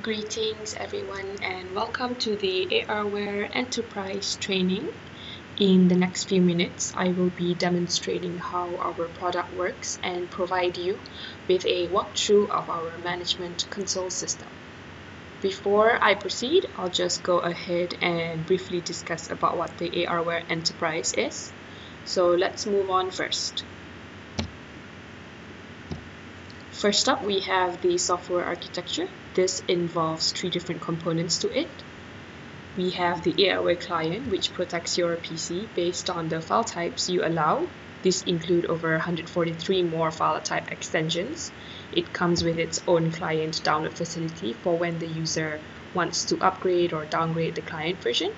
Greetings everyone and welcome to the ARWare Enterprise training. In the next few minutes, I will be demonstrating how our product works and provide you with a walkthrough of our management console system. Before I proceed, I'll just go ahead and briefly discuss about what the ARWare Enterprise is. So let's move on first. First up, we have the software architecture. This involves three different components to it. We have the ARWare client, which protects your PC based on the file types you allow. These include over 143 more file type extensions. It comes with its own client download facility for when the user wants to upgrade or downgrade the client version,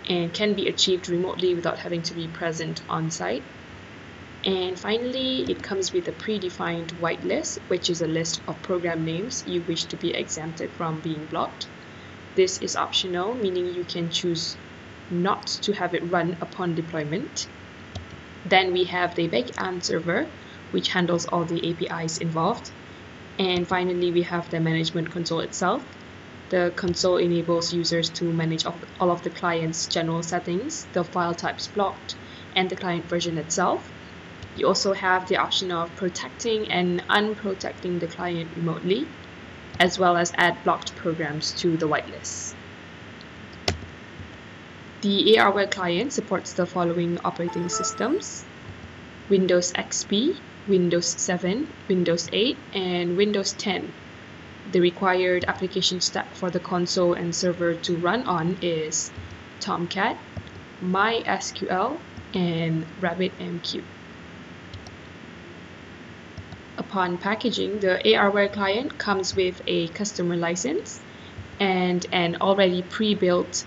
and can be achieved remotely without having to be present on site. And finally, it comes with a predefined whitelist, which is a list of program names you wish to be exempted from being blocked. This is optional, meaning you can choose not to have it run upon deployment. Then we have the backend server, which handles all the APIs involved. And finally, we have the management console itself. The console enables users to manage all of the client's general settings, the file types blocked, and the client version itself. You also have the option of protecting and unprotecting the client remotely, as well as add blocked programs to the whitelist. The ARWare client supports the following operating systems: Windows XP, Windows 7, Windows 8, and Windows 10. The required application stack for the console and server to run on is Tomcat, MySQL, and RabbitMQ. Upon packaging, the ARWare client comes with a customer license and an already pre-built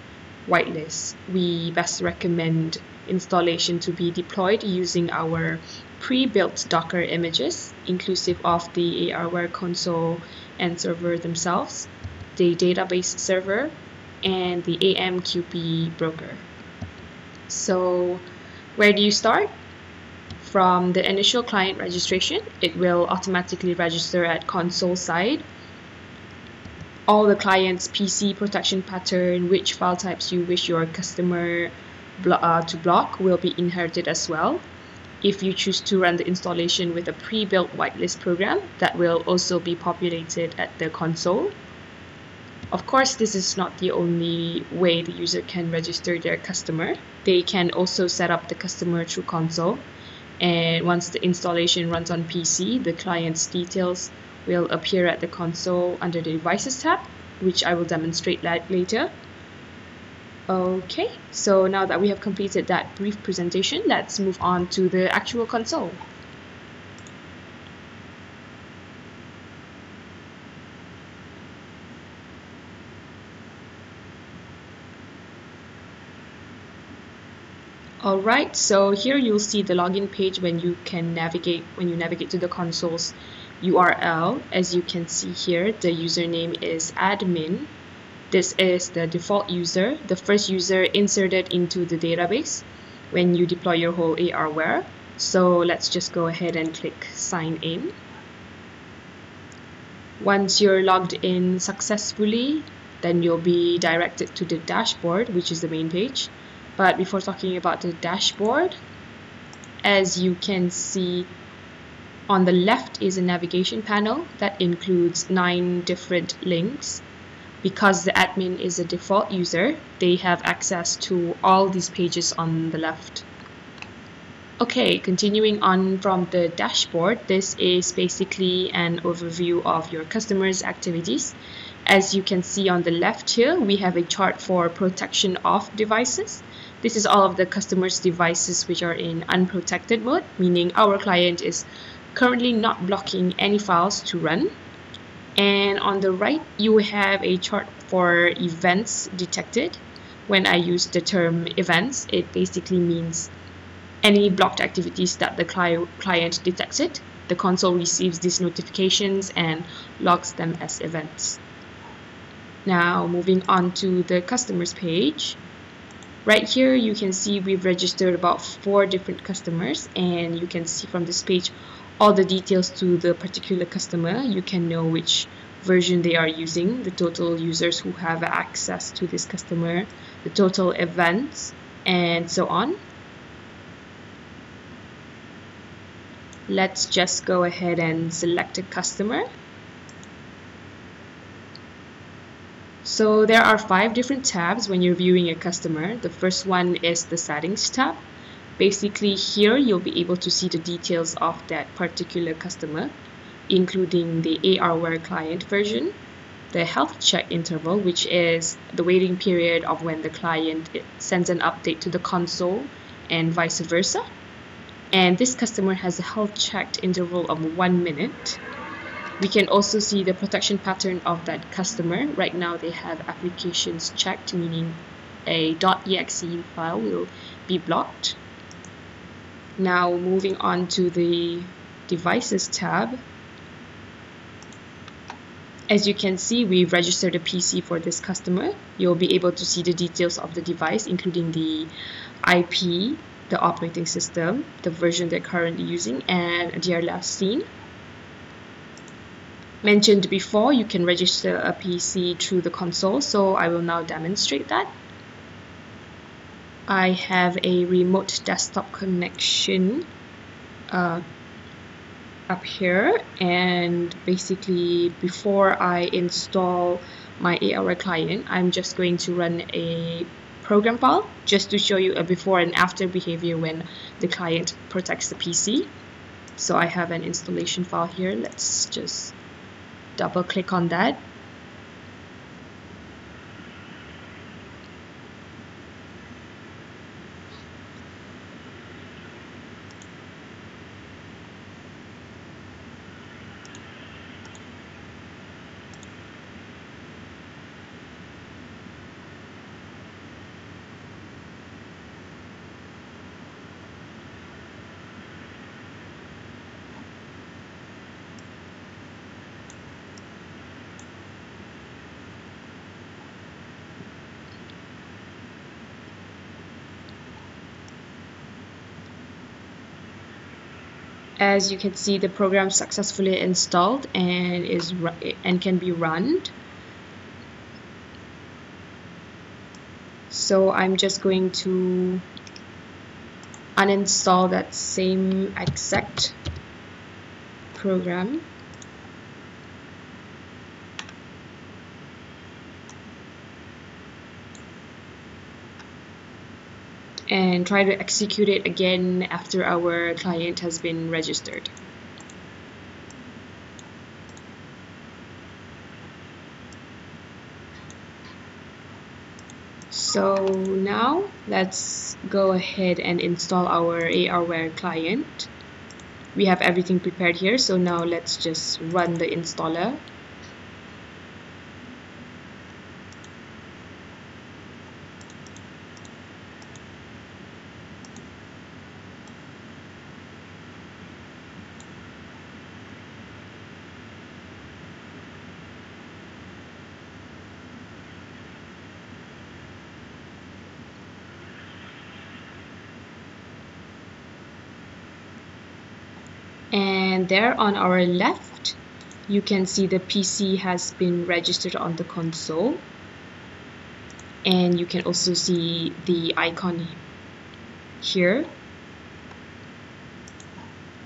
whitelist. We best recommend installation to be deployed using our pre-built Docker images, inclusive of the ARWare console and server themselves, the database server, and the AMQP broker. So, where do you start? From the initial client registration, it will automatically register at console side. All the client's PC protection pattern, which file types you wish your customer to block, will be inherited as well. If you choose to run the installation with a pre-built whitelist program, that will also be populated at the console. Of course, this is not the only way the user can register their customer. They can also set up the customer through console. And once the installation runs on PC, the client's details will appear at the console under the Devices tab, which I will demonstrate later. Okay, so now that we have completed that brief presentation, let's move on to the actual console. Alright, so here you'll see the login page when you navigate to the console's URL. As you can see here, the username is admin. This is the default user, the first user inserted into the database when you deploy your whole ARWare. So let's just go ahead and click sign in. Once you're logged in successfully, then you'll be directed to the dashboard, which is the main page. But before talking about the dashboard, as you can see, on the left is a navigation panel that includes 9 different links. Because the admin is a default user, they have access to all these pages on the left. Okay, continuing on from the dashboard, this is basically an overview of your customers' activities. As you can see on the left here, we have a chart for protection of devices. This is all of the customer's devices which are in unprotected mode, meaning our client is currently not blocking any files to run. And on the right, you have a chart for events detected. When I use the term events, it basically means any blocked activities that the client detected. The console receives these notifications and logs them as events. Now, moving on to the customers page. Right here, you can see we've registered about 4 different customers, and you can see from this page all the details to the particular customer. You can know which version they are using, the total users who have access to this customer, the total events, and so on. Let's just go ahead and select a customer. So there are 5 different tabs when you're viewing a customer. The first one is the settings tab. Basically here you'll be able to see the details of that particular customer, including the ARWare client version, the health check interval, which is the waiting period of when the client sends an update to the console, and vice versa. And this customer has a health checked interval of 1 minute. We can also see the protection pattern of that customer. Right now they have applications checked, meaning a .exe file will be blocked. Now moving on to the devices tab. As you can see, we've registered a PC for this customer. You'll be able to see the details of the device, including the IP, the operating system, the version they're currently using, and their last seen. Mentioned before, you can register a PC through the console, so I will now demonstrate that. I have a remote desktop connection up here, and basically before I install my ARWare client, I'm just going to run a program file just to show you a before and after behavior when the client protects the PC. So I have an installation file here. Let's just double click on that. As you can see, the program successfully installed and can be run. So I'm just going to uninstall that same exact program. And try to execute it again after our client has been registered. So now let's go ahead and install our ARWare client. We have everything prepared here, so now let's just run the installer. And there on our left, you can see the PC has been registered on the console. And you can also see the icon here.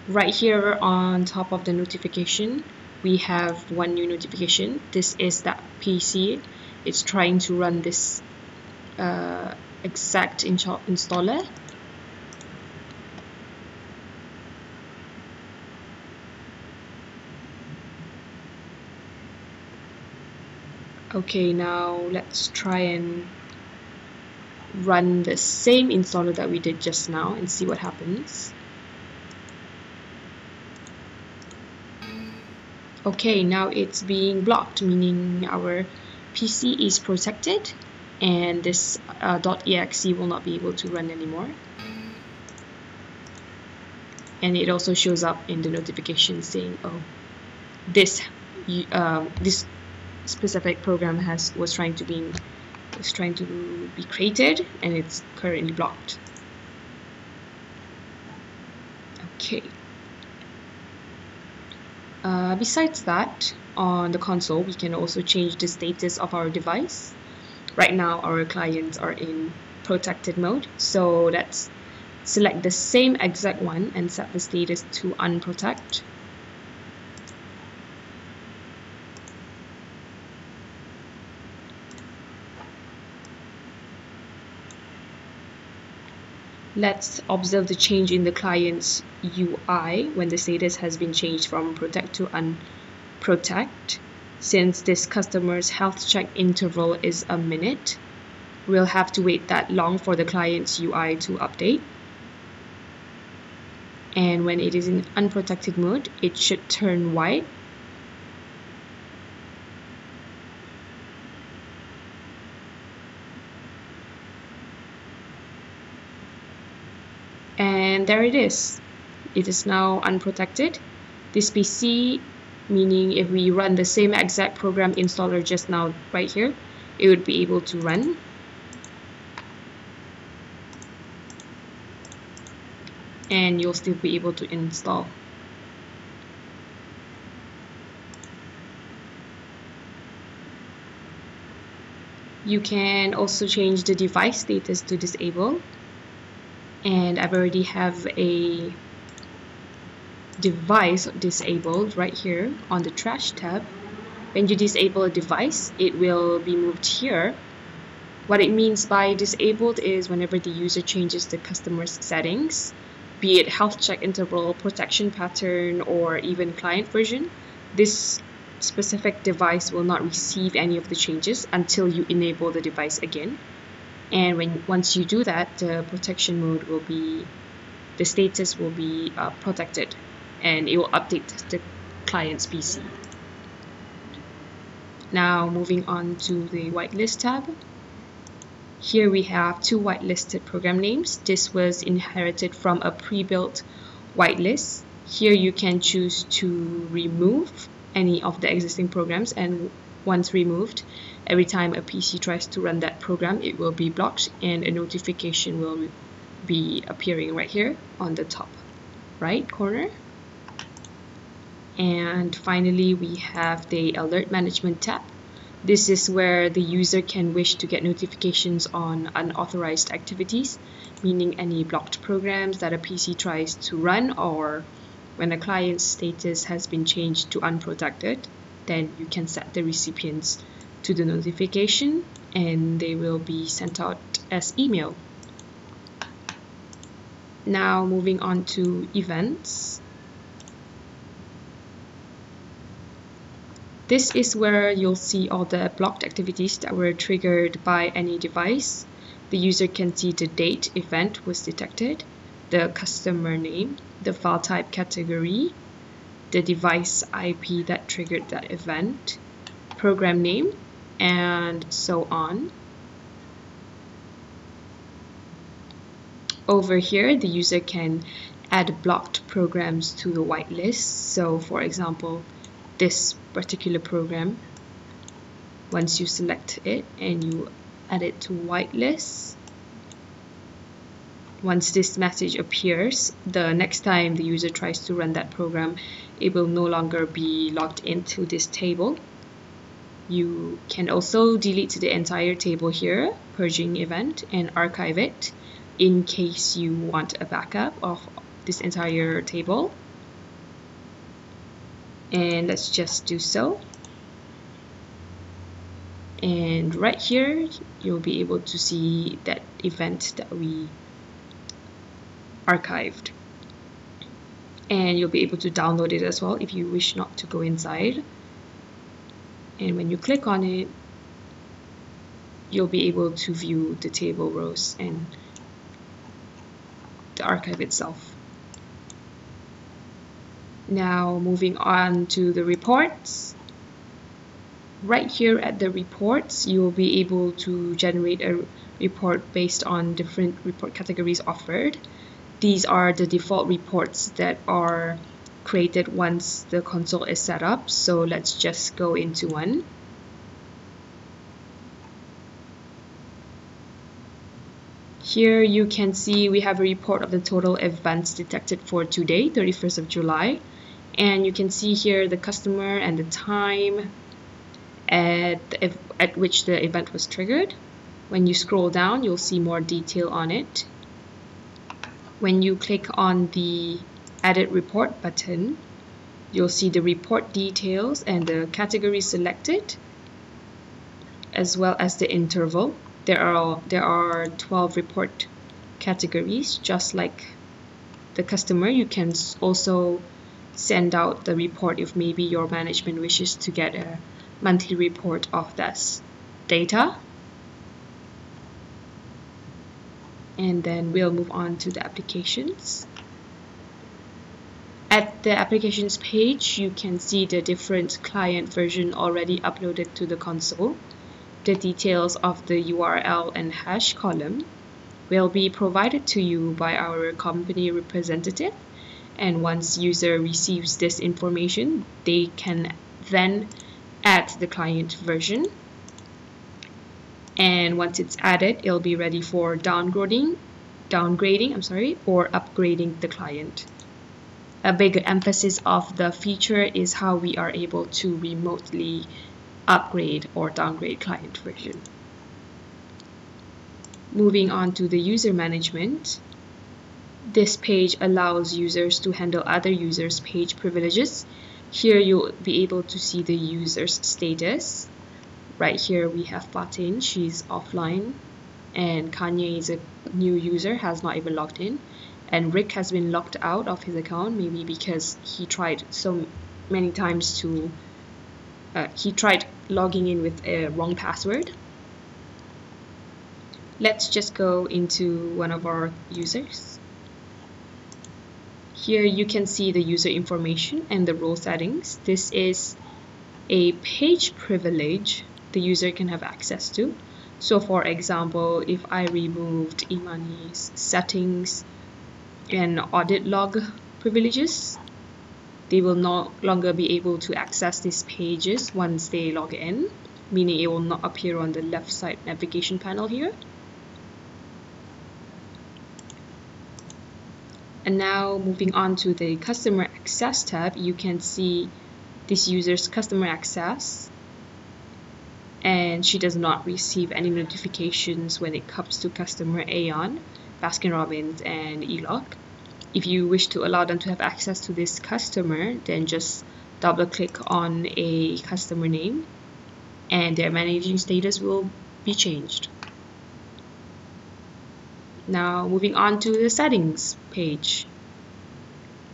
Right here on top of the notification, we have one new notification. This is that PC. It's trying to run this exact installer. Okay, now let's try and run the same installer that we did just now and see what happens. Okay, now it's being blocked, meaning our PC is protected and this .exe will not be able to run anymore. And it also shows up in the notification saying, oh, this specific program was trying to be created and it's currently blocked. Okay. Besides that, on the console, we can also change the status of our device. Right now, our clients are in protected mode, so let's select the same exact one and set the status to unprotect. Let's observe the change in the client's UI when the status has been changed from protect to unprotect. Since this customer's health check interval is a minute, we'll have to wait that long for the client's UI to update. And when it is in unprotected mode, it should turn white. And there it is. It is now unprotected. This PC, meaning if we run the same exact program installer just now right here, it would be able to run. And you'll still be able to install. You can also change the device status to disable. And I've already have a device disabled right here on the trash tab. When you disable a device, it will be moved here. What it means by disabled is whenever the user changes the customer's settings, be it health check interval, protection pattern, or even client version, this specific device will not receive any of the changes until you enable the device again. And once you do that, the protection mode will be, the status will be protected, and it will update the client's PC. Now moving on to the whitelist tab. Here we have two whitelisted program names. This was inherited from a pre-built whitelist. Here you can choose to remove any of the existing programs, and once removed, every time a PC tries to run that program, it will be blocked and a notification will be appearing right here on the top right corner. And finally, we have the alert management tab. This is where the user can wish to get notifications on unauthorized activities, meaning any blocked programs that a PC tries to run, or when a client's status has been changed to unprotected, then you can set the recipients to the notification and they will be sent out as email. Now moving on to events. This is where you'll see all the blocked activities that were triggered by any device. The user can see the date event was detected, the customer name, the file type category, the device IP that triggered that event, program name, and so on. Over here, the user can add blocked programs to the whitelist. So for example, this particular program, once you select it and you add it to whitelist, once this message appears, the next time the user tries to run that program, it will no longer be logged into this table. You can also delete the entire table here, purging event, and archive it in case you want a backup of this entire table. And let's just do so. And right here, you'll be able to see that event that we archived. And you'll be able to download it as well if you wish not to go inside. And when you click on it, you'll be able to view the table rows and the archive itself. Now moving on to the reports. Right here at the reports, you will be able to generate a report based on different report categories offered. These are the default reports that are created once the console is set up. So let's just go into one. Here you can see we have a report of the total events detected for today, 31st of July. And you can see here the customer and the time at which the event was triggered. When you scroll down, you'll see more detail on it. When you click on the Edit Report button, you'll see the report details and the category selected, as well as the interval. There are 12 report categories. Just like the customer, you can also send out the report if maybe your management wishes to get a monthly report of this data. And then we'll move on to the applications. At the applications page, you can see the different client version already uploaded to the console. The details of the URL and hash column will be provided to you by our company representative. And once user receives this information, they can then add the client version. And once it's added, it'll be ready for downgrading, or upgrading the client. A big emphasis of the feature is how we are able to remotely upgrade or downgrade client version. Moving on to the user management. This page allows users to handle other users' page privileges. Here you'll be able to see the user's status. Right here we have Fatin, she's offline, and Kanye is a new user, has not even logged in, and Rick has been locked out of his account, maybe because he tried so many times to he tried logging in with a wrong password. Let's just go into one of our users. Here you can see the user information and the role settings. This is a page privilege the user can have access to. So for example, if I removed Imani's settings and audit log privileges, they will no longer be able to access these pages once they log in, meaning it will not appear on the left side navigation panel here. And now moving on to the customer access tab, you can see this user's customer access, and she does not receive any notifications when it comes to customer Aeon, Baskin-Robbins, and elock. If you wish to allow them to have access to this customer, then just double click on a customer name and their managing status will be changed. Now moving on to the settings page.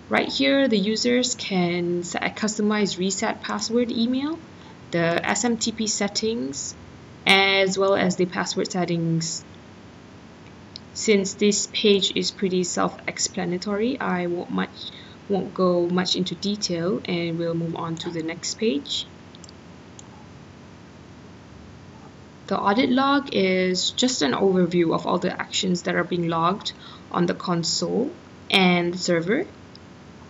Right here, the users can set a customized reset password email, the SMTP settings, as well as the password settings. Since this page is pretty self-explanatory, I won't go much into detail, and we'll move on to the next page. The audit log is just an overview of all the actions that are being logged on the console and the server.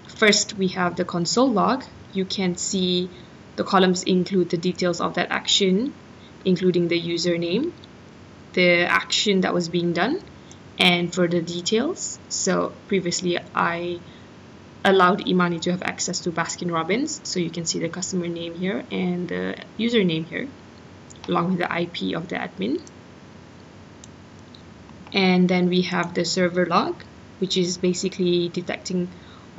First, we have the console log. You can see the columns include the details of that action, including the username, the action that was being done, and further details. So previously I allowed Imani to have access to Baskin-Robbins, so you can see the customer name here and the username here, along with the IP of the admin. And then we have the server log, which is basically detecting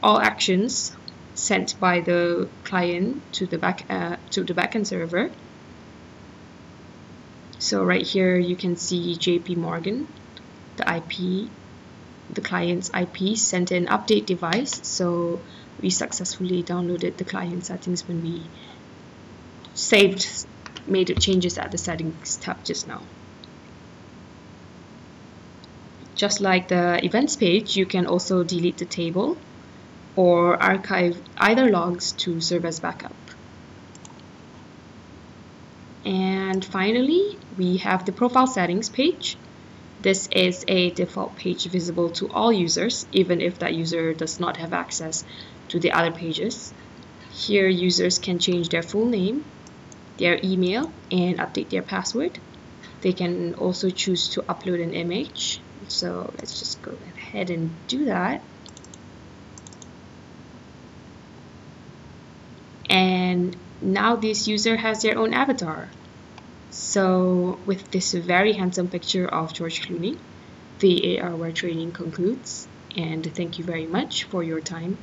all actions sent by the client to the backend server. So right here you can see JP Morgan, the IP, the client's IP sent an update device. So we successfully downloaded the client settings when we made the changes at the settings tab just now. Just like the events page, you can also delete the table or archive either logs to serve as backup. And finally, we have the profile settings page. This is a default page visible to all users, even if that user does not have access to the other pages. Here, users can change their full name, their email, and update their password. They can also choose to upload an image. So let's just go ahead and do that. And now this user has their own avatar. So with this very handsome picture of George Clooney, the ARWare training concludes, and thank you very much for your time